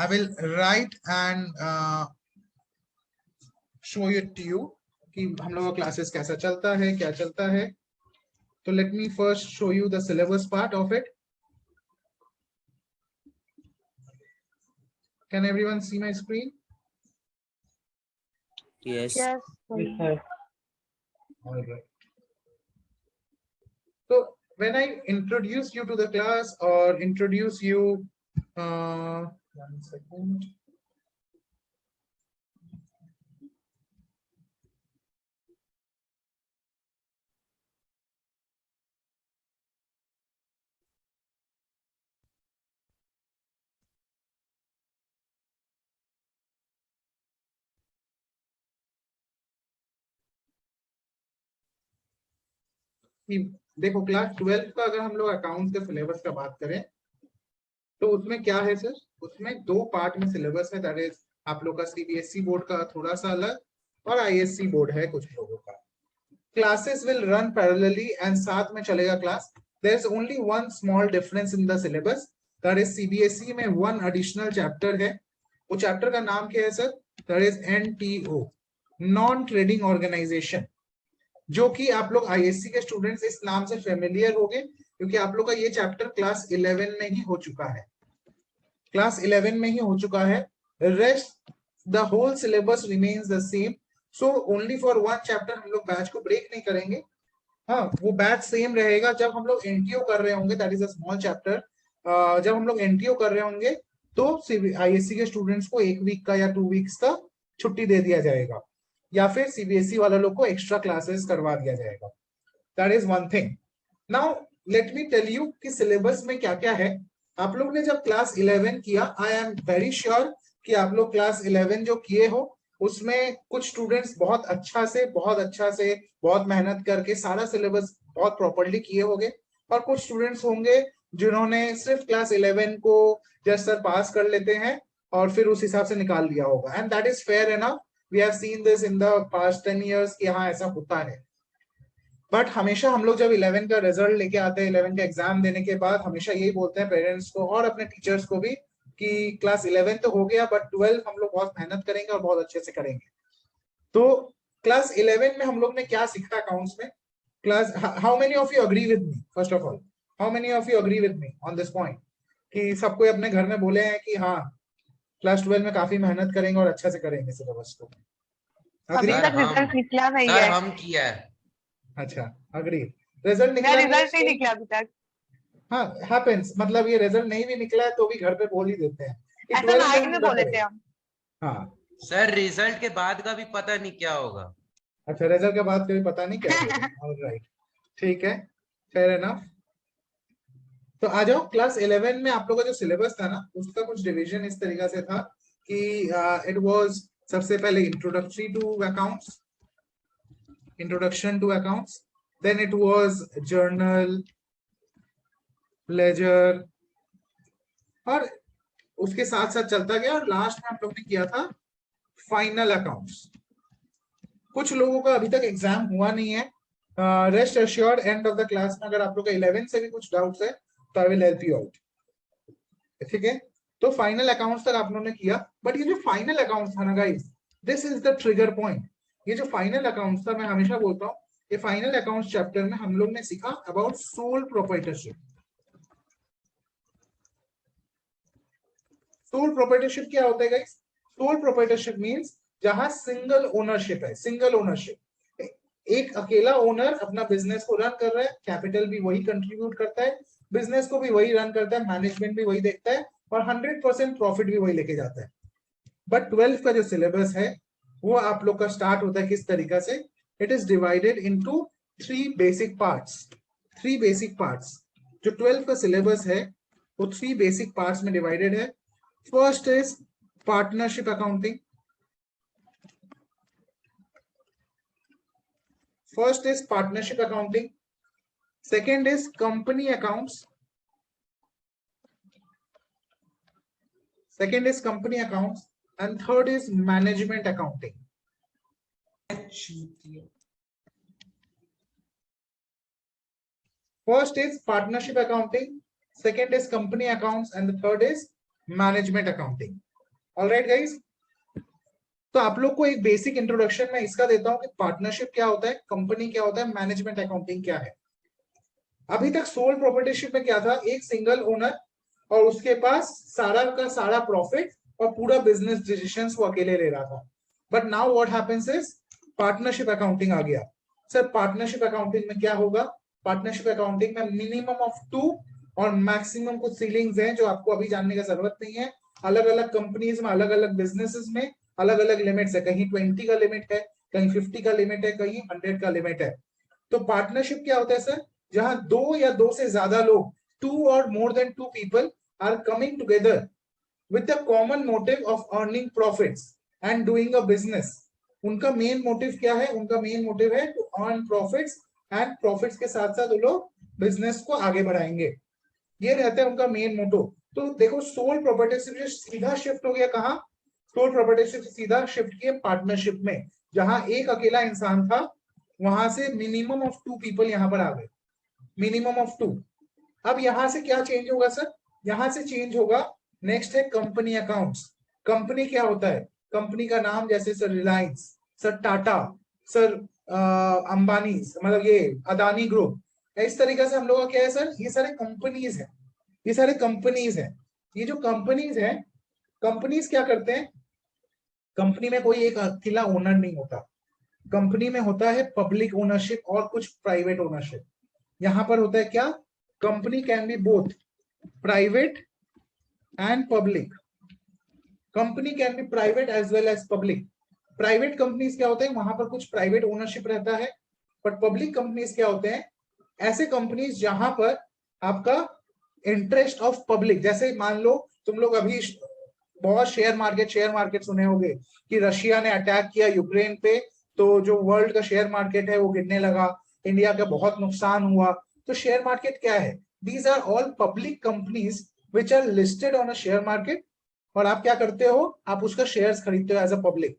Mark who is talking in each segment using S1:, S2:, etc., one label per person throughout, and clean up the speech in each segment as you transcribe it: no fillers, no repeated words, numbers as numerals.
S1: I will write and show it to you कि हम लोग का क्लासेस कैसा चलता है, क्या चलता है. तो let me first show you the syllabus part of it. Can everyone see my screen?
S2: Yes.
S3: Yes.
S1: All right. So when I introduce you to the class or introduce you, 1 second. देखो class 12 का अगर हम लोग account के syllabus का बात करें तो उसमें क्या है सर, उसमें 2 पार्ट में सिलेबस है. दैट इज आप लोग का सीबीएसई बोर्ड का थोड़ा सा अलग और आईएससी बोर्ड है कुछ लोगों का. Classes will run parallelly and साथ में चलेगा class. There is only one small difference in the syllabus. That is CBSE में 1 एडिशनल चैप्टर है. वो चैप्टर का नाम क्या है sir? That is NTO, non trading organization, जो कि आप लोग आईएससी के स्टूडेंट्स इस नाम से फेमिलियर हो गए क्योंकि आप लोग का ये चैप्टर क्लास 11 में ही हो चुका है. क्लास 11 में ही हो चुका है. Rest the whole syllabus remains the same. So only for 1 chapter हम लोग बैच को ब्रेक नहीं करेंगे. हाँ, वो बैच सेम रहेगा जब हम लोग एनटीओ कर रहे होंगे. That is a small chapter. जब हम लोग एनटीओ कर रहे होंगे तो आईएससी के स्टूडेंट्स को 1 वीक का या 2 वीक्स का छुट्टी दे दिया जाएगा या फिर सीबीएसई वाला लोग को एक्स्ट्रा क्लासेस करवा दिया जाएगा. That is one thing. Now let me tell you कि सिलेबस में क्या क्या है. आप लोग ने जब क्लास 11 किया, आई एम वेरी श्योर कि आप लोग क्लास 11 जो किए हो उसमें कुछ स्टूडेंट्स बहुत अच्छा से बहुत मेहनत करके सारा सिलेबस बहुत प्रॉपर्ली किए होंगे और कुछ स्टूडेंट्स होंगे जिन्होंने सिर्फ क्लास 11 को जस्ट सर पास कर लेते हैं और फिर उस हिसाब से निकाल लिया होगा. And that is fair enough. We have seen this in the past 10 years कि हाँ ऐसा होता है. बट हमेशा हम लोग जब 11 का रिजल्ट लेके आते हैं, 11 का एग्जाम देने के बाद हमेशा यही बोलते हैं पेरेंट्स को और अपने टीचर्स को भी कि क्लास 11 तो हो गया बट 12 हम लोग बहुत मेहनत करेंगे और बहुत अच्छे से करेंगे. तो क्लास 11 में हम लोग ने क्या सीखा अकाउंट्स में? Class how many of you agree with me? First of all, how many of you agree with me on this point कि सबको अपने घर में बोले हैं कि हाँ क्लास 12 में काफी मेहनत करेंगे और अच्छा से करेंगे सिलेबस को?
S3: अभी तक रिजल्ट निकला नहीं है.
S2: हम किया है.
S1: अच्छा, अग्री. रिजल्ट
S3: नहीं निकला अभी तक.
S1: हाँ, हैपेंस. मतलब ये रिजल्ट नहीं भी निकला है तो भी घर पे बोल ही देते हैं.
S3: ऐसा नाइट में बोले थे हम.
S1: हाँ
S2: सर रिजल्ट के बाद का भी पता नहीं क्या होगा.
S1: अच्छा, रिजल्ट के बाद का भी पता नहीं क्या होगा. ऑलराइट, ठीक है, फेयर एनफ. तो आ जाओ. क्लास 11 में आप लोगों का जो सिलेबस था ना उसका कुछ डिवीजन इस तरीके से था कि इट वाज सबसे पहले introduction to accounts, then it was journal, ledger और उसके साथ साथ चलता गया और लास्ट में हम लोग ने किया था फाइनल अकाउंट्स. कुछ लोगों का अभी तक एग्जाम हुआ नहीं है. Rest assured end of the class में अगर आप लोग का 11 से भी कुछ डाउट्स है तो I will help you out. ठीक है, तो फाइनल अकाउंट्स तक आप लोगों ने किया. बट ये जो फाइनल अकाउंट्स था ना guys, this is the trigger point. ये जो फाइनल अकाउंट्स था, मैं हमेशा बोलता हूँ ये फाइनल अकाउंट्स चैप्टर में हम लोग ने सीखा about sole proprietorship. Sole proprietorship क्या होता है गाइस? सोल प्रोप्राइटरशिप मींस जहां सिंगल ओनरशिप है. सिंगल ओनरशिप, एक अकेला ओनर अपना बिजनेस को रन कर रहा है, कैपिटल भी वही कंट्रीब्यूट करता है, बिजनेस को भी वही रन करता है, मैनेजमेंट भी वही देखता है और 100% प्रॉफिट भी वही लेके जाता है. बट 12 का जो सिलेबस है वो आप लोग का स्टार्ट होता है किस तरीका से? It is divided into 3 basic parts. 3 basic parts. जो 12 का सिलेबस है वो 3 बेसिक पार्ट्स में डिवाइडेड है. First is partnership accounting. First is partnership accounting. Second is company accounts. And third is management accounting. First is partnership accounting, second is company accounts, and the third is management accounting. Alright guys, तो आप लोग को एक basic introduction मैं इसका देता हूं कि पार्टनरशिप क्या होता है, कंपनी क्या होता है, मैनेजमेंट अकाउंटिंग क्या है। अभी तक सोल प्रोप्राइटरशिप में क्या था, एक सिंगल ओनर और उसके पास सारा का सारा प्रॉफिट और पूरा बिजनेस डिसीजंस वो अकेले ले रहा था। But now what happens is partnership accounting आ गया। सर पार्टनरशिप अकाउंटिंग में क्या होगा, पार्टनरशिप अकाउंटिंग में मिनिमम ऑफ 2 और मैक्सिमम कुछ सीलिंग्स हैं जो आपको अभी जानने की जरूरत नहीं है। अलग अलग कंपनीज में, अलग अलग बिजनेसेस में अलग अलग लिमिट्स है, कहीं 20 का लिमिट है, कहीं 50 का लिमिट है, कहीं 100 का लिमिट है। तो पार्टनरशिप क्या होता है सर, जहां 2 या 2 से ज्यादा लोग, 2 और more than 2 people are coming together with the common motive of earning profits and doing a business। उनका मेन मोटिव क्या है, उनका मेन मोटिव है to earn profits and profits के साथ साथ वो लोग बिजनेस को आगे बढ़ाएंगे, ये रहता है उनका मेन मोटो। तो देखो सोल प्रॉपर्टीशिप से सीधा शिफ्ट हो गया कहाँ, सोल प्रॉपर्टीशिप से सीधा शिफ्ट किया पार्टनरशिप में, जहां एक अकेला इंसान था वहां से मिनिमम ऑफ 2 पीपल यहां पर आ गए, मिनिमम ऑफ 2। अब यहां से क्या चेंज होगा सर, यहां से चेंज होगा, नेक्स्ट है कंपनी अकाउंट्स। कंपनी क्या होता है, कंपनी का नाम जैसे sir Reliance, sir Tata, sir Ambani, मतलब ये अदानी ग्रुप, इस तरीके से हम लोग का क्या है सर, ये सारे कंपनीज हैं, ये सारे कंपनीज हैं। ये जो कंपनीज हैं, कंपनीज क्या करते हैं, कंपनी में कोई एक अकेला ओनर नहीं होता, कंपनी में होता है पब्लिक ओनरशिप और कुछ प्राइवेट ओनरशिप। यहां पर होता है क्या, company can be both private and public, company can be private as well as public। Private companies क्या होते हैं, वहां पर कुछ प्राइवेट ओनरशिप रहता है, बट पब्लिक कंपनीज क्या होते हैं, ऐसे कंपनीज जहां पर आपका इंटरेस्ट ऑफ पब्लिक, जैसे मान लो तुम लोग अभी बहुत शेयर मार्केट सुने होंगे कि रशिया ने अटैक किया यूक्रेन पे, तो जो वर्ल्ड का शेयर मार्केट है वो गिरने लगा, इंडिया का बहुत नुकसान हुआ। तो शेयर मार्केट क्या है, these are all public companies which are listed on a share market, और आप क्या करते हो, आप उसका शेयर्स खरीदते हो एज अ पब्लिक।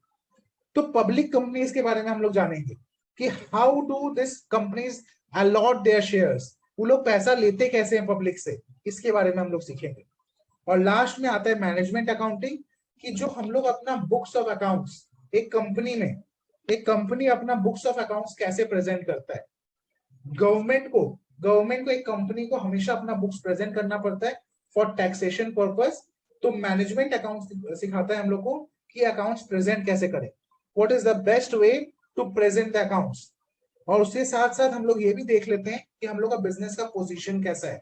S1: तो पब्लिक कंपनीज के बारे में हम लोग जानेंगे कि how do this companies allot their shares, वो लोग पैसा लेते कैसे हैं पब्लिक से, इसके बारे में हम लोग सीखेंगे। और लास्ट में आता है मैनेजमेंट अकाउंटिंग, कि जो हम लोग अपना बुक्स ऑफ अकाउंट्स, एक कंपनी में, एक कंपनी अपना बुक्स ऑफ अकाउंट्स कैसे प्रेजेंट करता है, गवर्नमेंट को एक कंपनी को हमेशा अपना बुक्स प्रेजेंट करना पड़ता है फॉर टैक्सेशन पर्पस। तो मैनेजमेंट अकाउंट्स सिखाता है हम लोग को कि अकाउंट्स प्रेजेंट कैसे करें, what is the best way to present the accounts. और उसके साथ साथ हम लोग ये भी देख लेते हैं कि हम लोग का बिजनेस का पोजीशन कैसा है।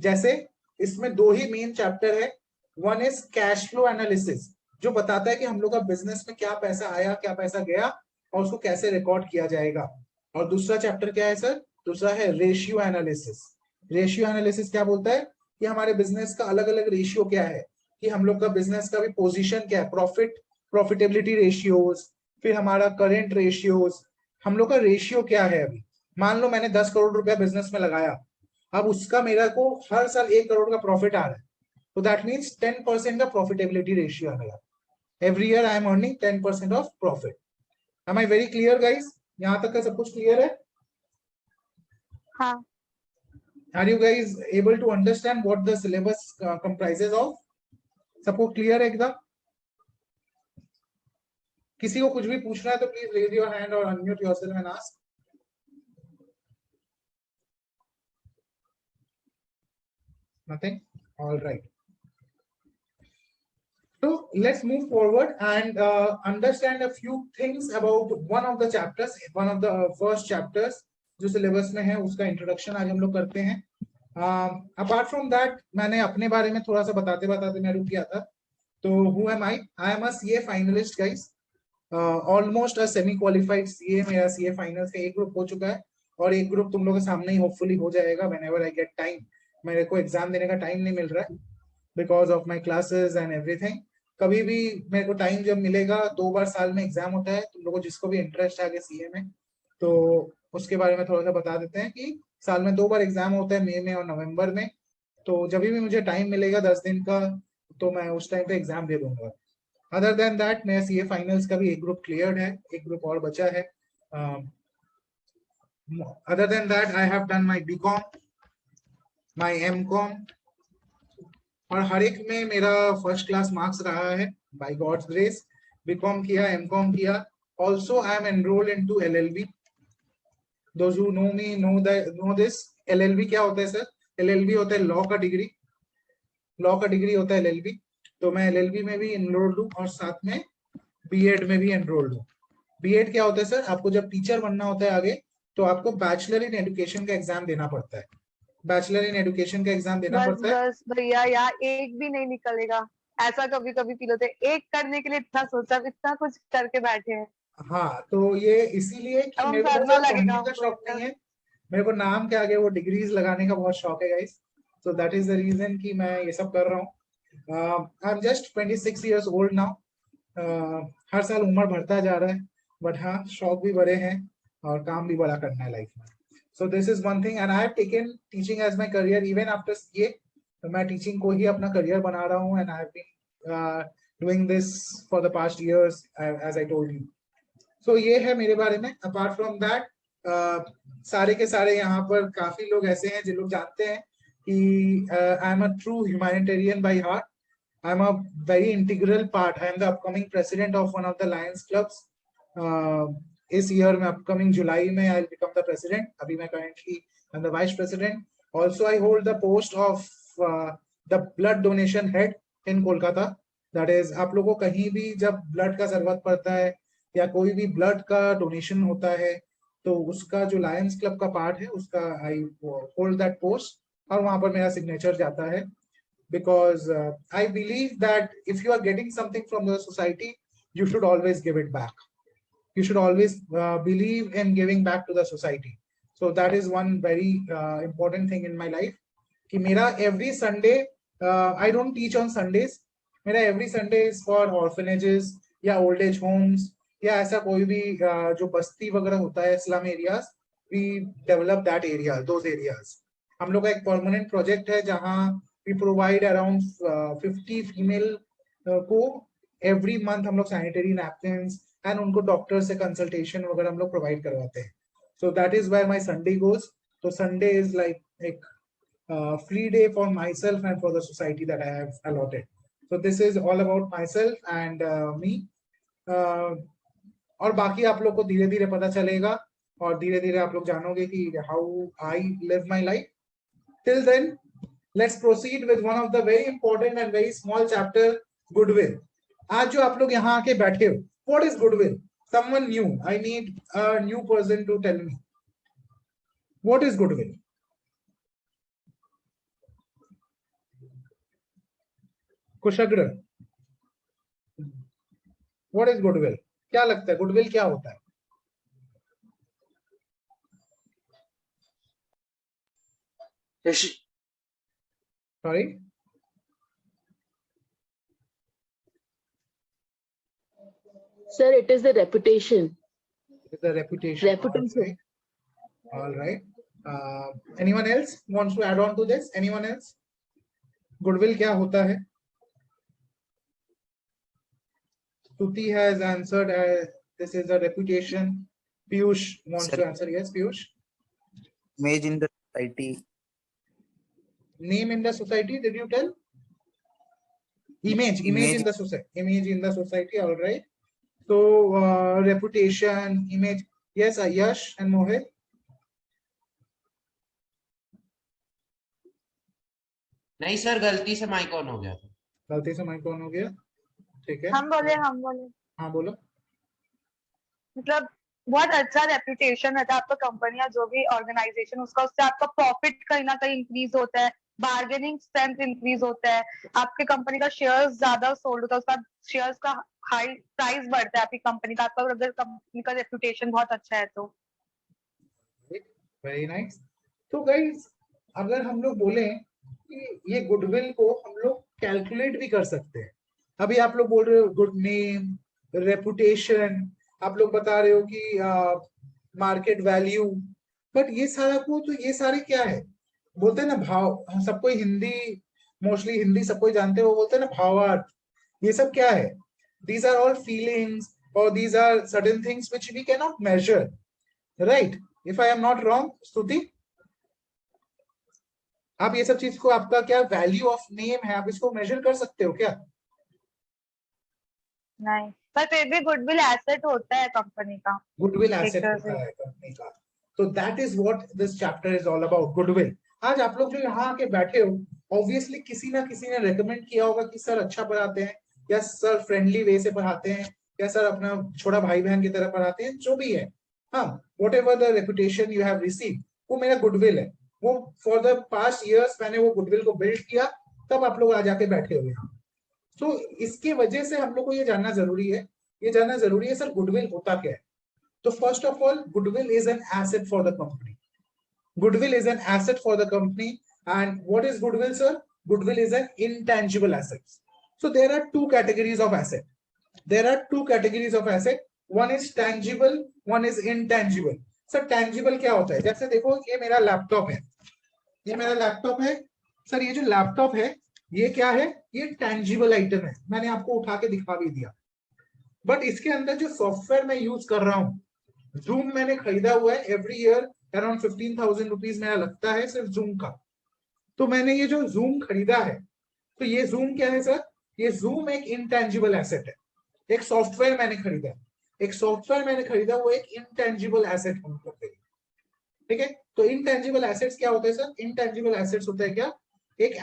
S1: जैसे इसमें 2 ही मेन चैप्टर है, one is cash flow analysis, जो बताता है कि हम लोग का बिजनेस में क्या पैसा आया, क्या पैसा गया, और उसको कैसे रिकॉर्ड किया जाएगा। और दूसरा चैप्टर क्या है सर, दूसरा है रेशियो एनालिसिस। रेशियो एनालिसिस क्या बोलता है कि हमारे बिजनेस का अलग अलग रेशियो क्या है, कि हम लोग का बिजनेस का भी पोजीशन क्या है, प्रॉफिटेबिलिटी रेशियोज, फिर हमारा करेंट रेशियोज, हम लोग का रेशियो क्या है। अभी मान लो मैंने 10 करोड़ रुपया बिजनेस में लगाया, अब उसका मेरा को हर साल 1 करोड़ का प्रॉफिट आ रहा है, तो दैट मीन्स 10% का प्रॉफिटेबिलिटी रेशियो आएगा। Every year I am earning 10% of profit. Am I very clear guys, यहाँ तक का सब कुछ क्लियर है?
S3: हाँ।
S1: Are you guys able to understand what the syllabus comprises of? सबको क्लियर है एकदम? किसी को कुछ भी पूछना है तो प्लीज रेज योर हैंड और unmute yourself and ask. Nothing? All right. So let's move forward and understand a few things about one of the chapters, one of the first chapters जो सिलेबस में है, उसका introduction आज हम लोग करते हैं। अपार्ट फ्रॉम दैट मैंने अपने बारे में थोड़ा सा बताते बताते मैं रुक गया था। तो who am I am a CA finalist guys, almost a semi qualified CA. मेरा सीए फाइनल्स का एक ग्रुप हो चुका है और एक ग्रुप तुम लोगों के सामने ही होपफुली हो जाएगा व्हेनेवर आई गेट टाइम। मेरे को एग्जाम देने का टाइम नहीं मिल रहा है because of my classes and everything. कभी भी मेरे को टाइम जब मिलेगा, 2 बार साल में एग्जाम होता है, तुम लोगों को जिसको भी इंटरेस्ट आ गया सीए में तो उसके बारे में थोड़ा सा बता देते हैं कि साल में 2 बार एग्जाम होता है, मई में और नवंबर में। तो जब भी मुझे टाइम मिलेगा 10 दिन का, तो मैं उस टाइम पे एग्जाम दे दूंगा। अदर देन दैट मेरा सीए फाइनल्स का भी एक ग्रुप क्लियर्ड है, एक ग्रुप और बचा है। Other than that I have done my BCom, my MCom, और हर एक में मेरा फर्स्ट क्लास मार्क्स रहा है बाय गॉड्स ग्रेस। बीकॉम किया, एमकॉम किया, also I am enrolled into LLB. Those who know me know this. LLB क्या होता है सर? एलएलबी होता है लॉ का डिग्री, लॉ का डिग्री होता है एलएलबी। तो मैं एलएलबी में भी एनरोल्ड हूँ और साथ में बीएड में भी एनरोल्ड हूँ। बीएड क्या होता है सर? आपको जब टीचर बनना होता है आगे, तो आपको बैचलर इन एजुकेशन का एग्जाम देना पड़ता है। बैचलर इन एजुकेशन का एग्जाम देना
S3: बस
S1: पड़ता है।
S3: बस भैया, यहाँ एक भी नहीं निकलेगा। ऐसा कभी कभी फील होता है, एक करने के लिए इतना सोचा, इतना कुछ करके बैठे हैं,
S1: हाँ, तो ये इसीलिए कि
S3: अब हम
S1: मेरे को
S3: करना
S1: ज्यादा
S3: लगेगा
S1: पढ़ने का
S3: हमको
S1: शौक
S3: इतना।
S1: नहीं है। मेरे को नाम के आगे वो डिग्रीज लगाने का बहुत शौक है guys. So that is the reason कि मैं ये सब कर रहा हूँ। I am just 26 years old now. हर साल उम्र बढ़ता जा रहा है, बट हाँ, शौक भी बड़े हैं और काम भी बड़ा करना है लाइफ में। So this is one thing, and I have taken teaching as my career even after CA. तो मैं टीचिंग को ही अपना करियर बना रहा हूँ, and I have been doing this for the past years as I told you. So ये है मेरे बारे में। अपार्ट फ्रॉम दैट, सारे के सारे यहाँ पर काफी लोग ऐसे हैं जिन लोग जानते हैं कि I am a true humanitarian by heart. I am a very integral part. I am the upcoming president of one of the Lions clubs. इस ईयर में अपकमिंग जुलाई में आई बिकम द प्रेसिडेंट। अभी मैं currently I am the vice president. Also I hold the post of the blood donation head in Kolkata. That is, आप लोगों को कहीं भी जब ब्लड का जरूरत पड़ता है या कोई भी ब्लड का डोनेशन होता है, तो उसका जो लायंस क्लब का पार्ट है उसका आई होल्ड दैट पोस्ट, और वहां पर मेरा सिग्नेचर जाता है। Because I believe that if you are getting something from the society, you should always give it back. You should always believe in giving back to the society. So that is one very important thing in my life. कि मेरा every Sunday, I don't teach on Sundays. मेरा every Sunday is for orphanages या old age homes या ऐसा कोई भी जो बस्ती वगैरह होता है, slum areas, we develop that area, those areas. हम लोग का एक परमानेंट प्रोजेक्ट है जहाँ we provide around 50 फीमेल को एवरी मंथ हम लोग सैनिटरी नैपकिन्स एंड उनको डॉक्टर से कंसल्टेशन वगैरह हम लोग प्रोवाइड करवाते हैं. So that is where my Sunday goes. तो संडे इज लाइक एक free day for myself and for the society that I have allotted. So this is all about myself and me. और बाकी आप लोग को धीरे धीरे पता चलेगा और धीरे धीरे आप लोग जानोगे कि how I live my life. Till then, let's proceed with one of the very important and very small chapter, goodwill. आज जो आप लोग यहाँ आके बैठे हो, what is goodwill? Someone new. I need a new person to tell me. What is goodwill? Kushagra. What is goodwill? क्या लगता है goodwill क्या होता है? Sorry?
S4: Sir, it is the reputation.
S1: The reputation.
S4: Reputation.
S1: All right. Anyone else wants to add on to this? Anyone else? Goodwill क्या होता है? Tuti has answered this is a reputation. Piyush wants to answer. Yes, Piyush.
S5: Image in the society.
S1: Name in the society, did you tell? Image in the society. Image in the society, all right. So reputation, image. Yes, Yash and Mohit.
S2: नहीं sir, गलती से mic on हो गया था.
S1: गलती से mic on हो गया. ठीक है.
S3: हम बोले
S1: हाँ बोलो.
S3: मतलब बहुत अच्छा रेपुटेशन रहता है आपका कंपनी या जो भी ऑर्गेनाइजेशन, उसका उससे आपका प्रॉफिट कहीं ना कहीं इंक्रीज होता है, बार्गेनिंग स्ट्रेंथ इंक्रीज होता है, आपके कंपनी का शेयर्स ज्यादा सोल्ड होता है, उसका शेयर्स का हाई प्राइस बढ़ता है आपकी कंपनी का, आपका अगर कंपनी का रेपुटेशन बहुत अच्छा है तो.
S1: Very nice. तो गाइस, अगर हम लोग बोले कि ये गुडविल को हम लोग कैलकुलेट भी कर सकते हैं. अभी आप लोग बोल रहे हो गुड नेम, रेपुटेशन, आप लोग बता रहे हो कि मार्केट वैल्यू, बट ये सारा को तो ये सारे क्या है बोलते हैं ना, भाव. सबको हिंदी, मोस्टली हिंदी सबको जानते हो, बोलते हैं ना भावार्थ. ये सब क्या है? These are all feelings or these are certain things which we cannot measure, right? If I am not wrong, Stuti? आप ये सब चीज को, आपका क्या वैल्यू ऑफ नेम है, आप इसको मेजर कर सकते हो क्या?
S3: नहीं, पर फिर भी गुडविल एसेट होता है कंपनी का।
S1: गुडविल एसेट
S3: तरह
S1: होता
S3: से।
S1: है कंपनी का। तो that is what this chapter is all about, goodwill. आज आप लोग जो यहाँ आके बैठे हो, ऑब्वियसली किसी ना किसी ने रेकमेंड किया होगा कि सर अच्छा पढ़ाते हैं, या सर फ्रेंडली वे से पढ़ाते हैं, या सर अपना छोटा भाई बहन की तरह पढ़ाते हैं, जो भी है। हाँ, what ever the reputation you have receive, वो मेरा गुडविल है। वो फॉर द पास्ट ईयर्स मैंने वो गुडविल को बिल्ड किया, तब आप लोग आ जाके बैठे हो यहाँ। तो इसकी वजह से हम लोग को ये जानना जरूरी है, सर गुडविल होता क्या है। तो first of all, goodwill is an asset for the company. Goodwill is an asset for the company. And what is goodwill, sir? Goodwill is an intangible asset. So there are two categories of asset. One is tangible, one is intangible. Sir, tangible क्या होता है? जैसे देखो, ये मेरा laptop है, sir ये जो लैपटॉप है, ये क्या है? ये टैंजिबल आइटम है, मैंने आपको उठा के दिखा भी दिया। बट इसके अंदर जो सॉफ्टवेयर मैं यूज कर रहा हूँ, जूम मैंने खरीदा हुआ है, एवरी ईयर अराउंड 15,000 रुपीज मेरा लगता है सिर्फ जूम का। तो मैंने ये जो जूम खरीदा है, तो ये जूम क्या है सर? ये जूम एक इंटेंजिबल एसेट है। एक सॉफ्टवेयर मैंने खरीदा, वो एक इंटेंजिबल एसेट हम लोग के लिए। ठीक है, तो इंटेंजिबल एसेट्स क्या होते हैं सर? इंटेंजिबल एसेट्स होता है क्या? एक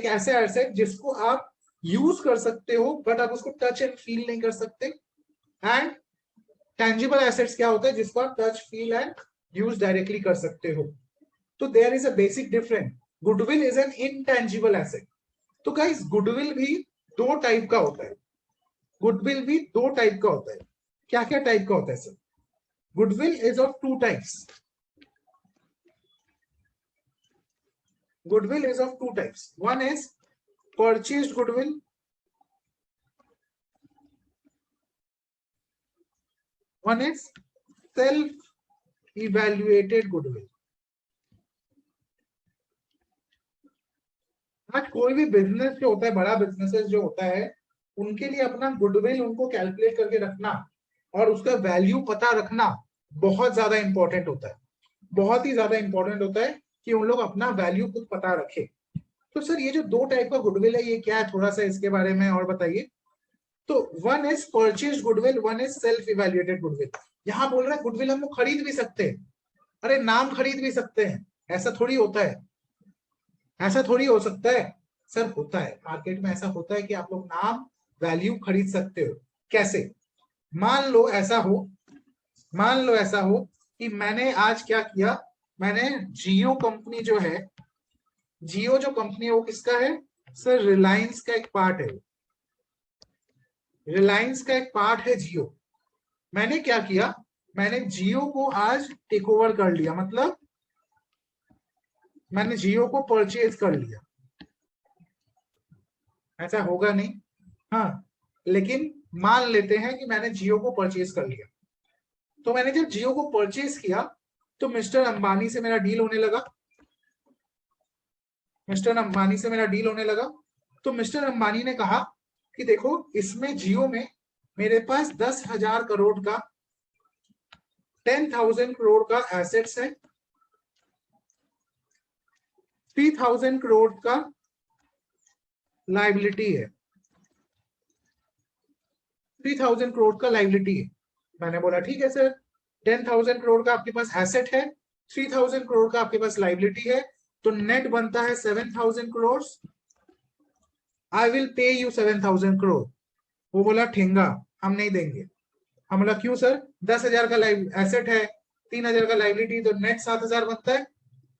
S1: ऐसा एसेट जिसको आप यूज कर सकते हो, बट आप उसको टच एंड फील नहीं कर सकते। एंड टैंजिबल एसेट्स क्या होता है? जिसको आप touch, feel and use directly कर सकते हो। तो there is a basic difference. Goodwill is an intangible asset. तो गाइस, गुडविल भी दो टाइप का होता है। क्या क्या टाइप का होता है sir? Goodwill is of two types. One is purchased goodwill, one is self-evaluated goodwill. आज कोई भी बिजनेस जो होता है, बड़ा बिजनेसेस जो होता है, उनके लिए अपना गुडविल उनको कैलकुलेट करके रखना और उसका वैल्यू पता रखना बहुत ज्यादा इंपॉर्टेंट होता है। बहुत ही ज्यादा इंपॉर्टेंट होता है कि उन लोग अपना वैल्यू खुद पता रखे। तो सर, ये जो दो टाइप का गुडविल है, ये क्या है? थोड़ा सा इसके बारे में और बताइए। तो one is purchase goodwill, one is self evaluated goodwill. यहाँ बोल रहा है गुडविल हम लोग खरीद भी सकते हैं। अरे, नाम खरीद भी सकते हैं, ऐसा थोड़ी होता है, ऐसा थोड़ी हो सकता है सर। होता है, मार्केट में ऐसा होता है कि आप लोग नाम, वैल्यू खरीद सकते हो। कैसे? मान लो ऐसा हो कि मैंने आज क्या किया, मैंने जियो कंपनी जो है, जियो जो कंपनी है वो किसका है सर? रिलायंस का एक पार्ट है। रिलायंस का एक पार्ट है जियो। मैंने क्या किया, मैंने जियो को आज टेक ओवर कर लिया, मतलब मैंने जियो को परचेज कर लिया। ऐसा होगा नहीं, हाँ, लेकिन मान लेते हैं कि मैंने जियो को परचेज कर लिया। तो मैंने जब जियो को परचेज किया, तो मिस्टर अंबानी से मेरा डील होने लगा। तो मिस्टर अंबानी ने कहा कि देखो, इसमें जियो में मेरे पास 10,000 करोड़ का, 10,000 करोड़ का एसेट्स है, 3,000 करोड़ का लाइबिलिटी है। 3,000 करोड़ का लाइबिलिटी है। मैंने बोला ठीक है सर, 10,000 करोड़ का आपके पास एसेट है, 3,000 करोड़ का आपके पास लाइबिलिटी है, तो नेट बनता है 7,000 crore. I will pay you 7,000 crore. वो बोला ठेंगा, हम नहीं देंगे। हम बोला क्यों सर? 10,000 का एसेट है, 3,000 का लाइबिलिटी, तो नेट 7,000 बनता है।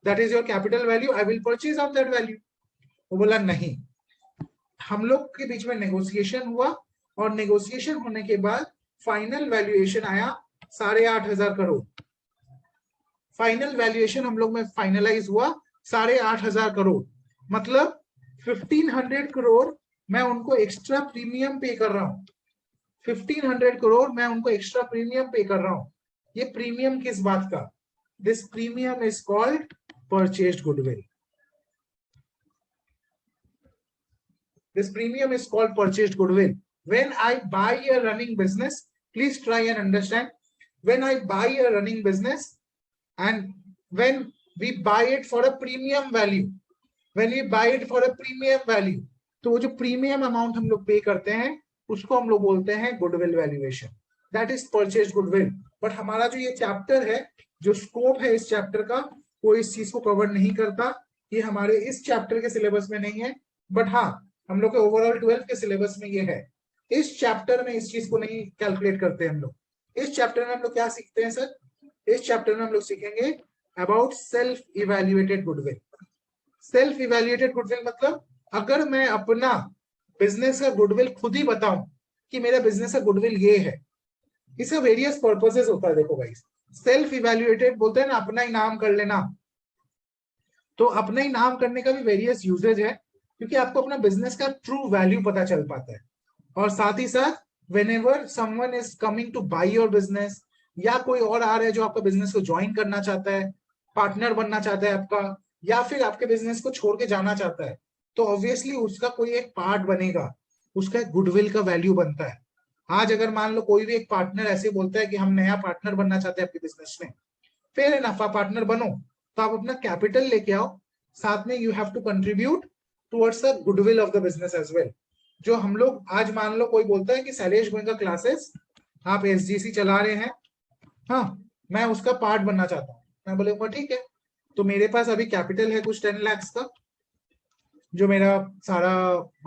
S1: That is your capital value, I will purchase of that value. वो बोला नहीं। हम लोग के बीच में नेगोशिएशन हुआ, और नेगोशिएशन होने के बाद फाइनल वैल्यूएशन आया 8,500 करोड़। फाइनल वैल्यूएशन हम लोग में फाइनलाइज हुआ 8,500 करोड़। मतलब 1,500 करोड़ मैं उनको एक्स्ट्रा प्रीमियम पे कर रहा हूं। 1,500 करोड़ मैं उनको एक्स्ट्रा प्रीमियम पे कर रहा हूं। ये प्रीमियम किस बात का? This premium is called purchased goodwill. This premium is called purchased goodwill. When I buy a running business, please try and understand. When I buy a running business, and when we buy it for a premium value. When we buy it for a premium value, तो वो जो premium amount हम लोग पे करते हैं उसको हम लोग बोलते हैं goodwill valuation, that is purchase goodwill. But हमारा जो ये चैप्टर है, जो स्कोप है इस चैप्टर का, वो इस चीज को कवर नहीं करता, ये हमारे इस चैप्टर के सिलेबस में नहीं है। बट हाँ, हम लोग के ओवरऑल 12th के सिलेबस में ये है। इस चैप्टर में इस चीज को नहीं कैलकुलेट करते हम लोग। इस चैप्टर में हम लोग क्या सीखते हैं सर? इस चैप्टर में हम लोग सीखेंगे about self evaluated goodwill. Self evaluated goodwill मतलब अगर मैं अपना बिजनेस का गुडविल खुद ही बताऊं कि मेरा बिजनेस का गुडविल ये है, इसका वेरियस पर्पसेस होता है। देखो गाइस, सेल्फ इवेल्युएटेड बोलते हैं ना, अपना ही नाम कर लेना। तो अपना ही नाम करने का भी वेरियस यूजेज है, क्योंकि आपको अपना बिजनेस का ट्रू वैल्यू पता चल पाता है। और साथ ही साथ whenever someone is coming to buy your business, या कोई और आ रहा है जो आपका बिजनेस को ज्वाइन करना चाहता है, पार्टनर बनना चाहता है आपका, या फिर आपके बिजनेस को छोड़ के जाना चाहता है, तो ऑब्वियसली उसका कोई एक पार्ट बनेगा, उसका एक गुडविल का वैल्यू बनता है। आज अगर मान लो कोई भी एक पार्टनर ऐसे बोलता है कि हम नया पार्टनर बनना चाहते हैं आपके बिजनेस में, फेयर एनफ, आप पार्टनर बनो, तो आप अपना कैपिटल लेके आओ, साथ में you have to contribute towards the goodwill of the business as well. जो हम लोग आज मान लो कोई बोलता है कि शैलेश गोयनका क्लासेस, आप एसजीसी चला रहे हैं, हाँ मैं उसका पार्ट बनना चाहता हूँ, मैं बोलूंगा ठीक है, तो मेरे पास अभी कैपिटल है कुछ 10 लाख का, जो मेरा सारा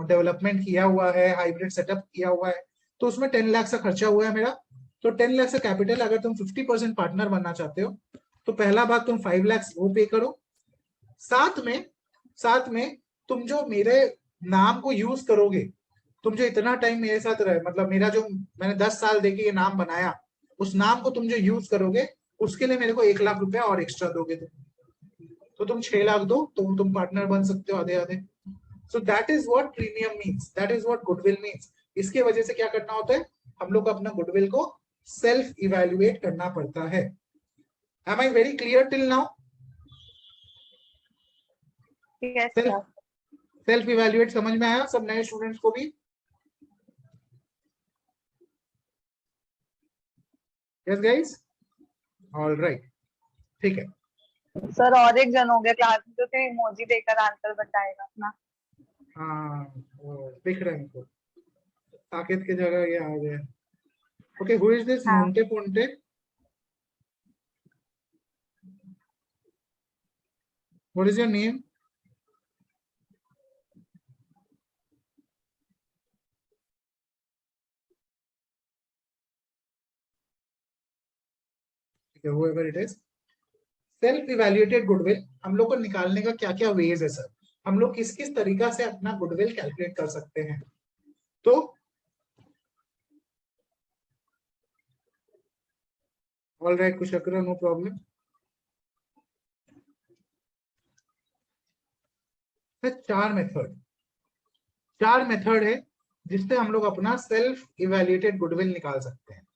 S1: डेवलपमेंट किया हुआ है, हाइब्रिड सेटअप किया हुआ है, तो उसमें 10 लाख का खर्चा हुआ है मेरा। तो 10 लाख का कैपिटल, अगर तुम 50% पार्टनर बनना चाहते हो, तो पहला बात तुम 5 लाख वो पे करो। साथ में तुम जो मेरे नाम को यूज करोगे, तुम जो इतना टाइम मेरे साथ रहे, मतलब मेरा जो मैंने 10 साल देके ये नाम बनाया, उस नाम को तुम जो यूज करोगे उसके लिए मेरे को 1 लाख रुपया और एक्स्ट्रा दोगे तुम, तो तुम 6 लाख दो, तो तुम पार्टनर बन सकते हो आधे आधे। सो that is what premium means, that is what goodwill means. इसके वजह से क्या करना होता है, हम लोग को अपना गुडविल को सेल्फ इवेल्युएट करना पड़ता है। Am I very clear till now?
S3: Yes, sir.
S1: Self evaluate समझ में आया सब नए स्टूडेंट्स को भी? यस गाइस, ऑल राइट, ठीक है।
S3: सर और एक जन हो गया क्लास में तो फिर इमोजी देकर आंसर बताएगा अपना।
S1: हाँ वो दिख रहा है हमको, साकेत की जगह ये आ गया। ओके, हु इज दिस
S3: हाँ।
S1: नोंटे पोंटे? What is your name? whoever it is, self evaluated goodwill हम लोग को निकालने का क्या क्या वेज है सर, हम लोग किस किस तरीका से अपना गुडविल कैलकुलेट कर सकते हैं? तो ऑल राइट कुशकरा, नो प्रॉब्लम। चार मेथड है जिससे हम लोग अपना सेल्फ इवेल्युएटेड गुडविल निकाल सकते हैं।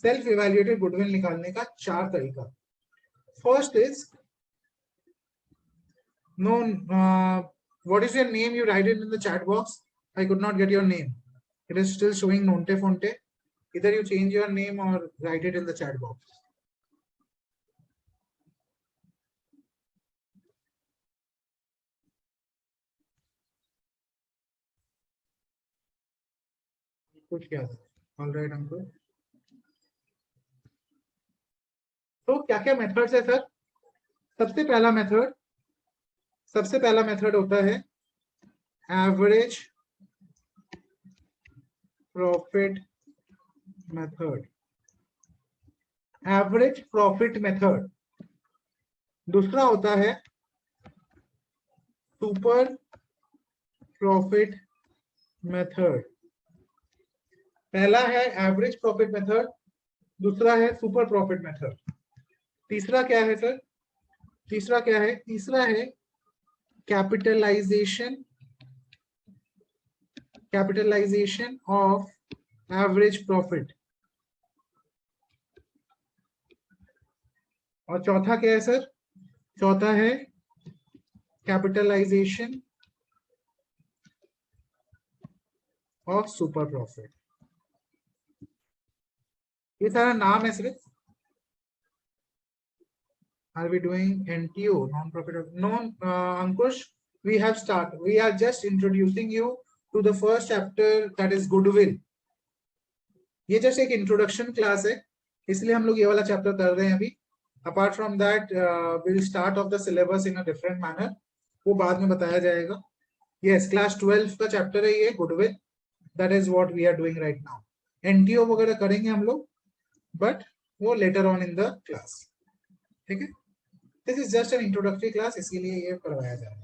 S1: सेल्फ इवेल्युएटेड गुडविल निकालने का 4 तरीका। First is no what is your name? You write it in the chat box. I could not get your name. It is still showing Nonte Fonte. Either you change your name or write it in the chat box. कुछ क्या था? All right, uncle. तो क्या क्या methods है sir? सबसे पहला method होता है average profit method. Average profit method. दूसरा होता है सुपर प्रॉफिट मेथड। पहला है एवरेज प्रॉफिट मेथड, दूसरा है सुपर प्रॉफिट मेथड। तीसरा क्या है सर? तीसरा है कैपिटलाइजेशन ऑफ एवरेज प्रॉफिट। और चौथा क्या है सर? चौथा है कैपिटलाइजेशन ऑफ सुपर प्रॉफिट। ये सारा नाम है सिर्फ, Are we doing NTO, non-profit? No, Ankush, we have started. We are just introducing you to the first chapter, that is goodwill. ये just एक introduction class है, इसलिए हम लोग ये वाला chapter कर रहे हैं अभी. Apart from that, we'll start off the syllabus in a different manner. वो बाद में बताया जाएगा. Yes, class 12 का chapter है ये goodwill. That is what we are doing right now. NTO वगैरह करेंगे हम लोग, but वो later on in the class. ठीक है? This is just an introductory class, इसीलिए ये करवाया जा रहा है.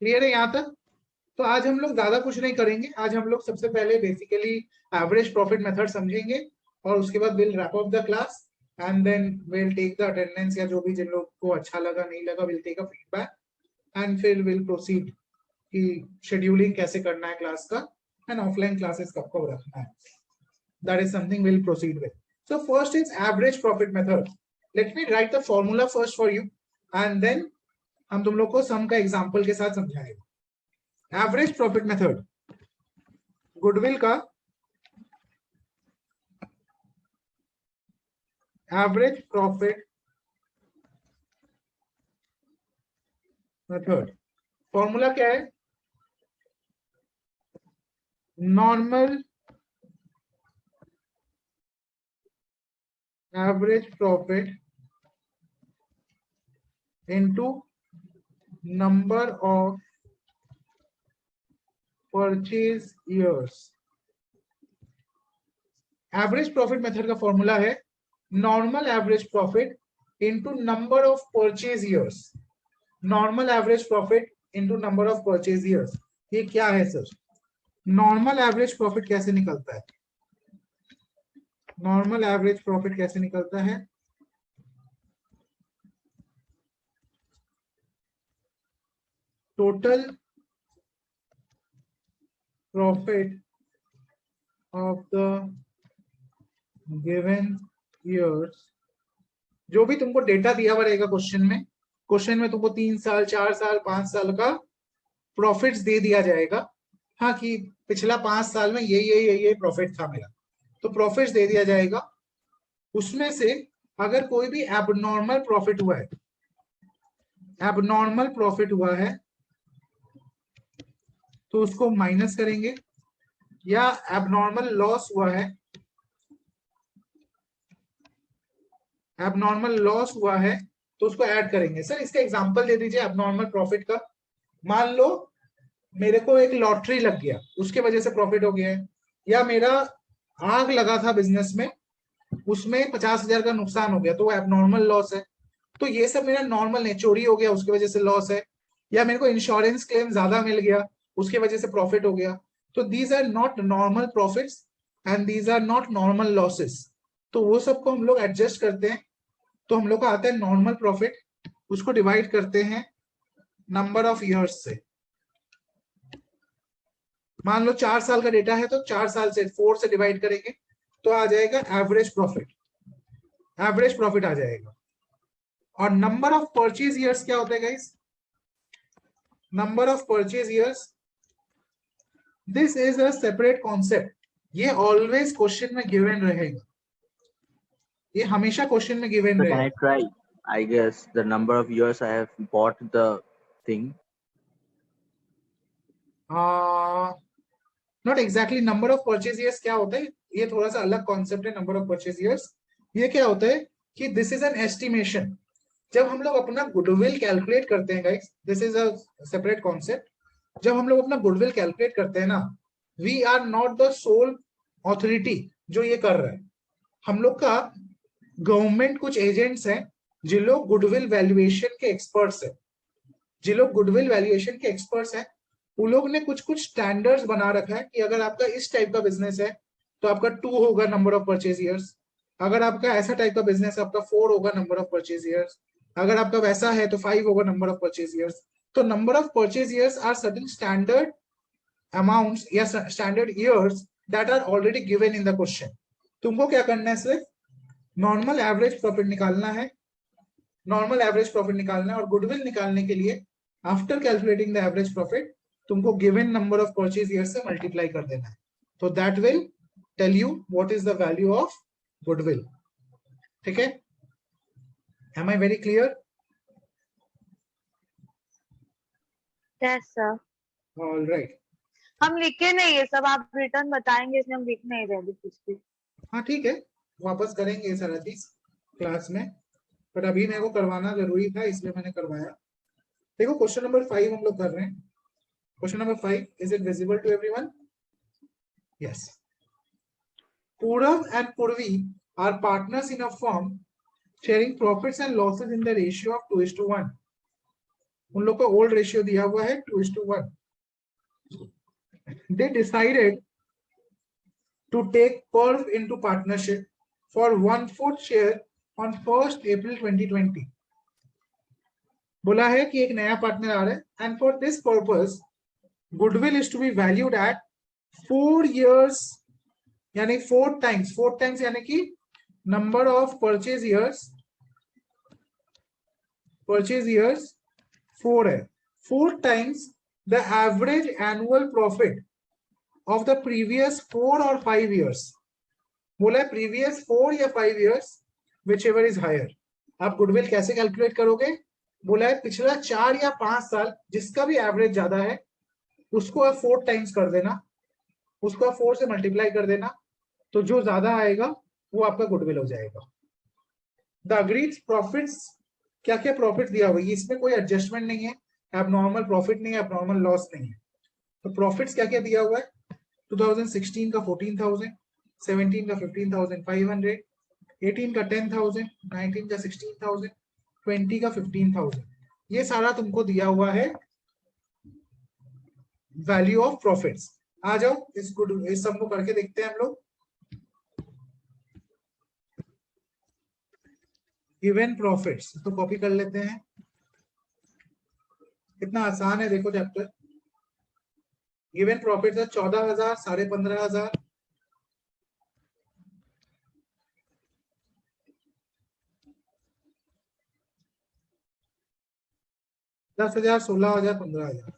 S1: क्लियर है यहाँ तक? तो आज हम लोग ज्यादा कुछ नहीं करेंगे. आज हम लोग सबसे पहले बेसिकली एवरेज प्रॉफिट मेथड समझेंगे और उसके बाद will wrap up the class and then will take the attendance, या जो भी जिन लोग को अच्छा लगा नहीं लगा will take a feedback and फिर विल प्रोसीड कि शेड्यूलिंग कैसे करना है क्लास का एंड ऑफलाइन क्लासेस कब कब रखना है. That is something will proceed with. So first is average profit method. Let me write the formula first for you and then हम तुम लोग को सम का एग्जांपल के साथ समझाएंगे. एवरेज प्रॉफिट मेथड गुडविल का एवरेज प्रॉफिट मेथड फॉर्मूला क्या है? Normal average profit into number of purchase years. Average profit method का फॉर्मूला है normal average profit into number of purchase years. Normal average profit into number of purchase years. ये क्या है sir? Normal average profit कैसे निकलता है? Normal average profit कैसे निकलता है? Total profit of the given years. जो भी तुमको डेटा दिया हुआ रहेगा क्वेश्चन में तुमको 3 साल 4 साल 5 साल का प्रॉफिट्स दे दिया जाएगा. हाँ कि पिछला 5 साल में ये प्रॉफिट था मेरा, तो प्रॉफिट्स दे दिया जाएगा. उसमें से अगर कोई भी एबनॉर्मल प्रॉफिट हुआ है तो उसको माइनस करेंगे, या एबनॉर्मल लॉस हुआ है तो उसको ऐड करेंगे. सर इसका एग्जांपल दे दीजिए एबनॉर्मल प्रॉफिट का. मान लो मेरे को एक लॉटरी लग गया, उसके वजह से प्रॉफिट हो गया है, या मेरा आग लगा था बिजनेस में, उसमें 50,000 का नुकसान हो गया, तो वो एबनॉर्मल लॉस है. तो ये सब मेरा नॉर्मल है. चोरी हो गया उसकी वजह से लॉस है, या मेरे को इंश्योरेंस क्लेम ज्यादा मिल गया उसकी वजह से प्रॉफिट हो गया. तो these are not normal profits and these are not normal losses. तो वो सबको हम लोग एडजस्ट करते हैं. तो हम लोग का आता है नॉर्मल प्रॉफिट, उसको डिवाइड करते हैं नंबर ऑफ ईयर्स से. मान लो 4 साल का डेटा है तो 4 साल से 4 से डिवाइड करेंगे तो आ जाएगा एवरेज प्रॉफिट आ जाएगा. और नंबर ऑफ परचेज ईयर्स क्या होता है guys? Number of purchase years, this is a separate concept. ये ऑलवेज क्वेश्चन में गिवन रहेगा, ये हमेशा क्वेश्चन में गिवन
S5: So can
S1: रहेगा.
S5: I try? I guess the number of years I have bought the thing.
S1: Not exactly number of purchase years क्या होता है, ये थोड़ा सा अलग कॉन्सेप्ट है. नंबर ऑफ परचेज ईयर्स ये क्या होता है कि दिस इज एन एस्टिमेशन. जब हम लोग अपना गुडविल कैलकुलेट करते हैं guys, this is a separate concept. जब हम लोग अपना गुडविल कैलकुलेट करते हैं ना, we are not the sole authority जो ये कर रहा है. हम लोग का गवर्नमेंट कुछ एजेंट्स हैं जिन लोग गुडविल वैल्यूएशन के एक्सपर्ट्स हैं. उन लोग ने कुछ स्टैंडर्ड्स बना रखा है कि अगर आपका इस टाइप का बिजनेस है तो आपका 2 होगा नंबर ऑफ परचेज ईयर्स. अगर आपका ऐसा टाइप का बिजनेस है आपका 4 होगा नंबर ऑफ परचेज ईयर्स. अगर आपका वैसा है तो 5 होगा नंबर ऑफ परचेज ईयर्स. तो number of purchase years are certain standard amounts या standard years that are already given in the question. तुमको क्या करना है? सिर्फ नॉर्मल एवरेज प्रॉफिट निकालना है. और गुडविल निकालने के लिए after calculating the average profit तुमको given number of purchase year से मल्टीप्लाई कर देना है, तो that will tell you what is the value of goodwill. ठीक है, am I very clear?
S3: Yes sir.
S1: All right,
S3: हम लिखे नहीं है सब, आप रिटर्न बताएंगे इसलिए हम लिख नहीं रहे अभी कुछ भी।
S1: हाँ ठीक है, वापस करेंगे ये सारा चीज क्लास में, पर अभी मेरे को करवाना जरूरी था इसलिए मैंने करवाया। देखो क्वेश्चन नंबर 5 हम लोग कर रहे हैं। Question number 5, is it visible to everyone? Yes. Purav and Purvi are partners in a firm sharing profits and losses in the ratio of 2:1. उन लोग का ओल्ड रेशियो दिया हुआ है 2:1. They decided to take Purv into partnership for 1/4 share on 1st April 2020. बोला है कि एक नया पार्टनर आ रहा है, and for this purpose goodwill is to be valued at 4 years, यानी 4 times यानी कि नंबर ऑफ परचेज ईयर्स 4 है, 4 times the average annual profit of the previous 4 or 5 years. बोला है previous 4 या 5 years whichever is higher. आप goodwill कैसे calculate करोगे? बोला है पिछला 4 या 5 साल जिसका भी एवरेज ज्यादा है उसको आप 4 times कर देना, उसको आप 4 से मल्टीप्लाई कर देना, तो जो ज्यादा आएगा वो आपका गुडविल हो जाएगा। द अग्रीड प्रॉफिट्स, क्या क्या प्रॉफिट दिया हुआ है, इसमें कोई एडजस्टमेंट नहीं है, एबनॉर्मल प्रॉफिट नहीं है, एबनॉर्मल लॉस नहीं है। तो प्रॉफिट्स क्या क्या दिया हुआ है? 2016 का 14,000, 17 का 15,500, 18 का 10,000, 19 का 16,000, 20 का 15,000, ये सारा तुमको दिया हुआ है वैल्यू ऑफ प्रॉफिट्स। आ जाओ इस सब को करके देखते हैं हम लोग। गिवन प्रॉफिट्स तो कॉपी कर लेते हैं, कितना आसान है देखो चैप्टर। गिवन प्रॉफिट्स है 14,000, 15,500, 10,000, 16,000, 15,000।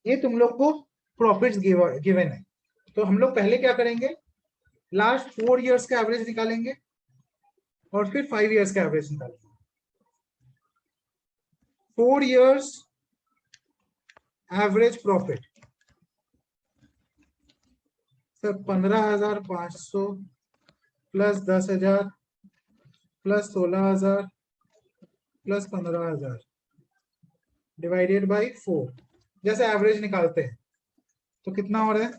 S1: ये तुम लोग को प्रॉफिट्स गिवन है, तो हम लोग पहले क्या करेंगे, लास्ट 4 इयर्स का एवरेज निकालेंगे और फिर 5 इयर्स का एवरेज निकालेंगे। 4 years average profit sir 15,500 plus 10,000 plus 16,000 plus 15,000 divided by 4, जैसे एवरेज निकालते हैं तो कितना हो रहा है?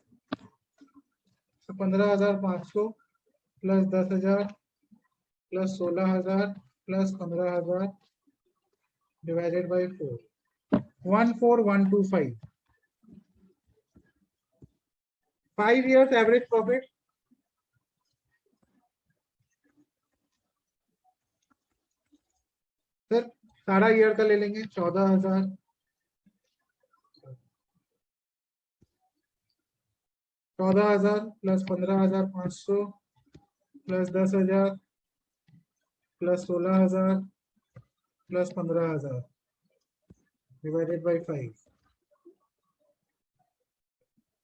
S1: 15,500 plus 10,000 plus 16,000 plus 15,000 divided by 4, 14,125। 5 years average profit sir सारा ईयर का ले लेंगे, 14,000 plus 15,500 plus 10,000 plus 16,000 plus 15,000 divided by 5,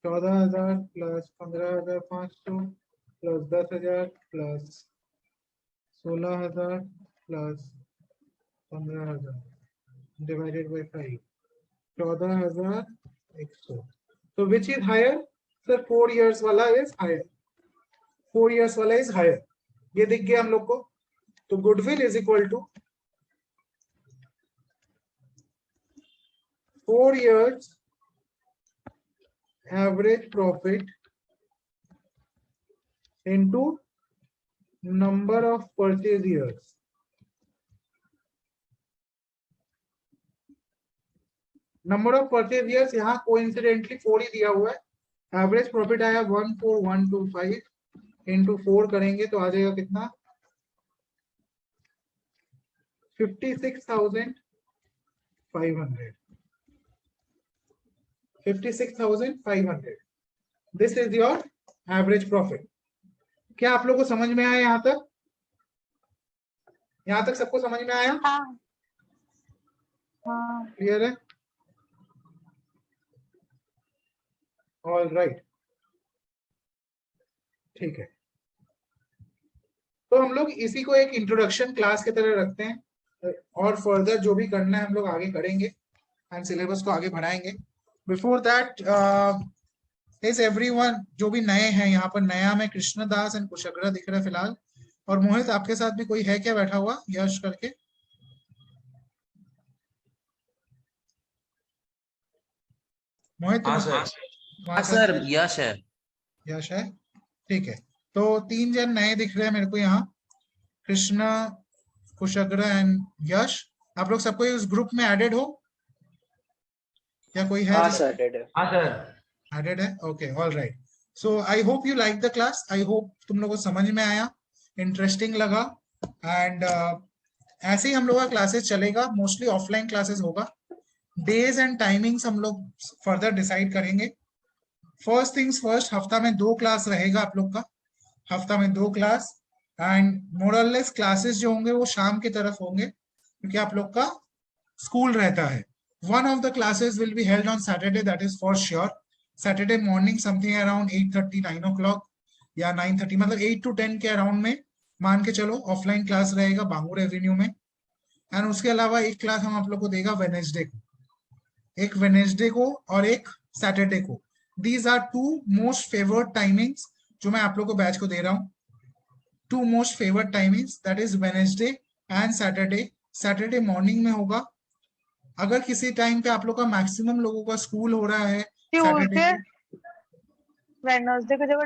S1: 14,000 plus 15,500 plus 10,000 plus 16,000 plus 15,000 divided by 5, 14,100। तो which is higher sir? 4 years वाला इज हायर, 4 इयर्स वाला इज हायर, ये दिख गया हम लोग को। तो goodwill is equal to 4 years average profit into number of purchase years। Number of purchase years यहाँ कोइंसिडेंटली 4 ही दिया हुआ है, एवरेज प्रॉफिट आया 14,125 इंटू 4 करेंगे तो आ जाएगा कितना? 56,500, 56,500। This is your average profit. क्या आप लोगों को समझ में आया यहाँ तक? यहाँ तक सबको समझ में आया?
S3: हाँ हाँ
S1: क्लियर है? ऑल राइट, ठीक है। तो हम लोग इसी को एक इंट्रोडक्शन क्लास की तरह रखते हैं और फर्दर जो भी करना है हम लोग आगे करेंगे एंड सिलेबस को आगे बढ़ाएंगे। बिफोर दैट इज एवरीवन, जो भी नए हैं यहाँ पर, नया में कृष्णदास एंड कुशग्र दिख रहा है फिलहाल, और मोहित आपके साथ भी कोई है क्या बैठा हुआ यश करके? मोहित
S2: हाँ
S1: तुम्हारे-
S2: सर।
S1: तुम्हारे
S2: हाँ
S1: साथ
S2: सर, यश है।
S1: यश है, ठीक है। तो 3 जन नए दिख रहे हैं मेरे को यहाँ, कृष्ण, कुशग्र एंड यश। आप लोग सबको उस ग्रुप में एडेड हो या कोई है?
S6: हाँ सर।
S2: हाँ सर।
S1: एडेड है, okay, all right. So I hope you like the class, I hope तुम लोगों को समझ में आया, इंटरेस्टिंग लगा। एंड ऐसे ही हम लोग का क्लासेस चलेगा, मोस्टली ऑफलाइन क्लासेस होगा। डेज एंड टाइमिंग्स हम लोग फर्दर डिसाइड करेंगे। फर्स्ट थिंग्स फर्स्ट, हफ्ता में 2 क्लास रहेगा आप लोग का, हफ्ता में 2 क्लास। एंड मोरलेस क्लासेस जो होंगे वो शाम की तरफ होंगे क्योंकि आप लोग का स्कूल रहता है। One of the classes will be held on Saturday, that is for sure. Saturday morning something around 8:30 9 o'clock या 9:30, मतलब 8 to 10 के अराउंड में मान के चलो ऑफलाइन क्लास रहेगा बांगूर एवेन्यू में। एंड उसके अलावा एक क्लास हम आप लोग को देगा वेनेसडे को, एक वेनेसडे को और एक सैटरडे को। These are 2 most favoured timings जो मैं आप लोग को बैच को दे रहा हूँ। 2 most favoured timings, that is Wednesday and Saturday. Saturday morning में होगा। अगर किसी टाइम पे आप लोग का मैक्सिमम लोगों का स्कूल हो रहा है
S3: ट्यूसडे
S1: सैटरडे,
S3: वेडनेसडे को जब